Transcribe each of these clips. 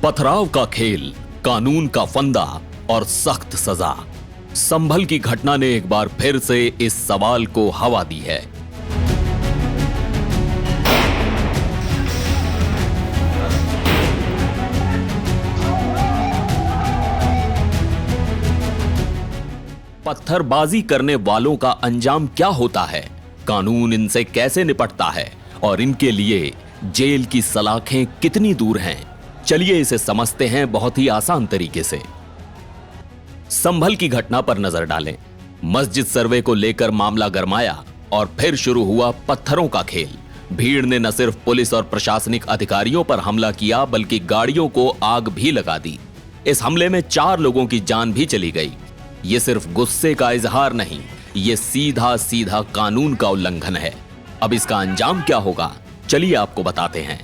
पथराव का खेल, कानून का फंदा और सख्त सजा। संभल की घटना ने एक बार फिर से इस सवाल को हवा दी है। पत्थरबाजी करने वालों का अंजाम क्या होता है, कानून इनसे कैसे निपटता है और इनके लिए जेल की सलाखें कितनी दूर हैं, चलिए इसे समझते हैं बहुत ही आसान तरीके से। संभल की घटना पर नजर डालें। मस्जिद सर्वे को लेकर मामला गरमाया और फिर शुरू हुआ पत्थरों का खेल। भीड़ ने न सिर्फ पुलिस और प्रशासनिक अधिकारियों पर हमला किया बल्कि गाड़ियों को आग भी लगा दी। इस हमले में 4 लोगों की जान भी चली गई। ये सिर्फ गुस्से का इजहार नहीं, ये सीधा सीधा कानून का उल्लंघन है। अब इसका अंजाम क्या होगा, चलिए आपको बताते हैं।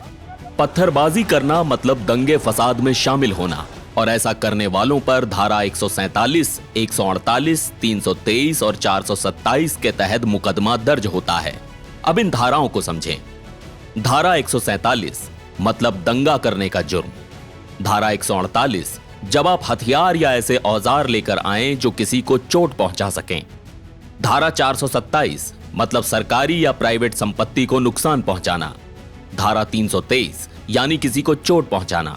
पत्थरबाजी करना मतलब दंगे फसाद में शामिल होना, और ऐसा करने वालों पर धारा 147, 148, 323 और 427 के तहत मुकदमा दर्ज होता है। अब इन धाराओं को समझें। धारा 147 मतलब दंगा करने का जुर्म। धारा 148 जब आप हथियार या ऐसे औजार लेकर आएं जो किसी को चोट पहुंचा सकें। धारा 427 मतलब सरकारी या प्राइवेट संपत्ति को नुकसान पहुंचाना। धारा 323 यानी किसी को चोट पहुंचाना।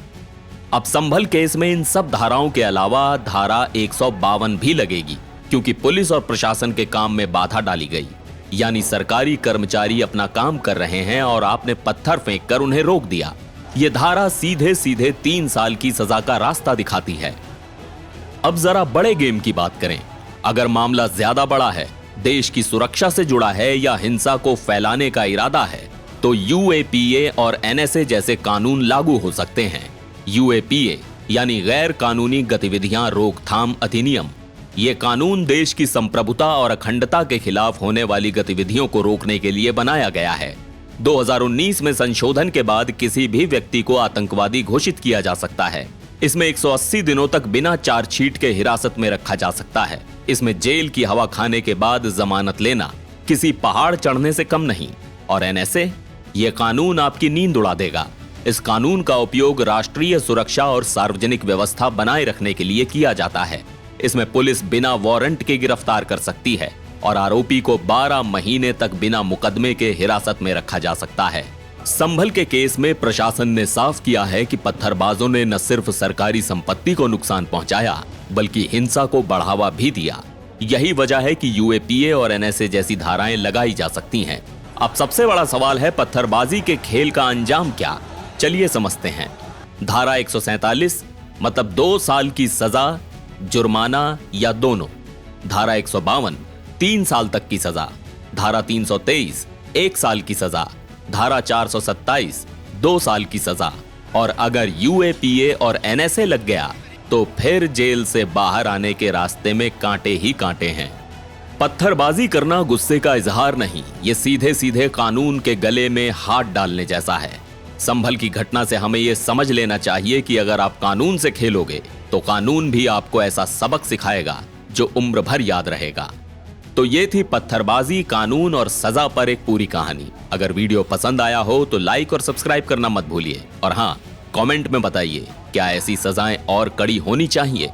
अब संभल केस में इन सब धाराओं के अलावा धारा 152 भी लगेगी, क्योंकि पुलिस और प्रशासन के काम में बाधा डाली गई। यानी सरकारी कर्मचारी अपना काम कर रहे हैं और आपने पत्थर फेंक कर उन्हें रोक दिया। यह धारा सीधे सीधे 3 साल की सजा का रास्ता दिखाती है। अब जरा बड़े गेम की बात करें। अगर मामला ज्यादा बड़ा है, देश की सुरक्षा से जुड़ा है या हिंसा को फैलाने का इरादा है, तो यूएपीए और एनएसए जैसे कानून लागू हो सकते हैं। यूएपीए यानी गैर कानूनी गतिविधियां रोकथाम अधिनियम। यह कानून देश की संप्रभुता और अखंडता के खिलाफ होने वाली गतिविधियों को रोकने के लिए बनाया गया है। 2019 में संशोधन के बाद किसी भी व्यक्ति को आतंकवादी घोषित किया जा सकता है। इसमें 180 दिनों तक बिना चार्जशीट के हिरासत में रखा जा सकता है। इसमें जेल की हवा खाने के बाद जमानत लेना किसी पहाड़ चढ़ने से कम नहीं। और एनएसए, यह कानून आपकी नींद उड़ा देगा। इस कानून का उपयोग राष्ट्रीय सुरक्षा और सार्वजनिक व्यवस्था बनाए रखने के लिए किया जाता है। इसमें पुलिस बिना वारंट के गिरफ्तार कर सकती है और आरोपी को 12 महीने तक बिना मुकदमे के हिरासत में रखा जा सकता है। संभल के केस में प्रशासन ने साफ किया है कि पत्थरबाजों ने न सिर्फ सरकारी संपत्ति को नुकसान पहुंचाया बल्कि हिंसा को बढ़ावा भी दिया। यही वजह है कि यूएपीए और एनएसए जैसी धाराएं लगाई जा सकती हैं। अब सबसे बड़ा सवाल है, पत्थरबाजी के खेल का अंजाम क्या, चलिए समझते हैं। धारा 147 मतलब 2 साल की सजा, जुर्माना या दोनों। धारा 152 3 साल तक की सजा। धारा 323 1 साल की सजा। धारा 427 2 साल की सजा। और अगर यूएपीए और एनएसए लग गया तो फिर जेल से बाहर आने के रास्ते में कांटे ही कांटे हैं। पत्थरबाजी करना गुस्से का इजहार नहीं, ये सीधे सीधे कानून के गले में हाथ डालने जैसा है। संभल की घटना से हमें यह समझ लेना चाहिए कि अगर आप कानून से खेलोगे तो कानून भी आपको ऐसा सबक सिखाएगा जो उम्र भर याद रहेगा। तो ये थी पत्थरबाजी, कानून और सजा पर एक पूरी कहानी। अगर वीडियो पसंद आया हो तो लाइक और सब्सक्राइब करना मत भूलिए। और हाँ, कमेंट में बताइए क्या ऐसी सजाएं और कड़ी होनी चाहिए।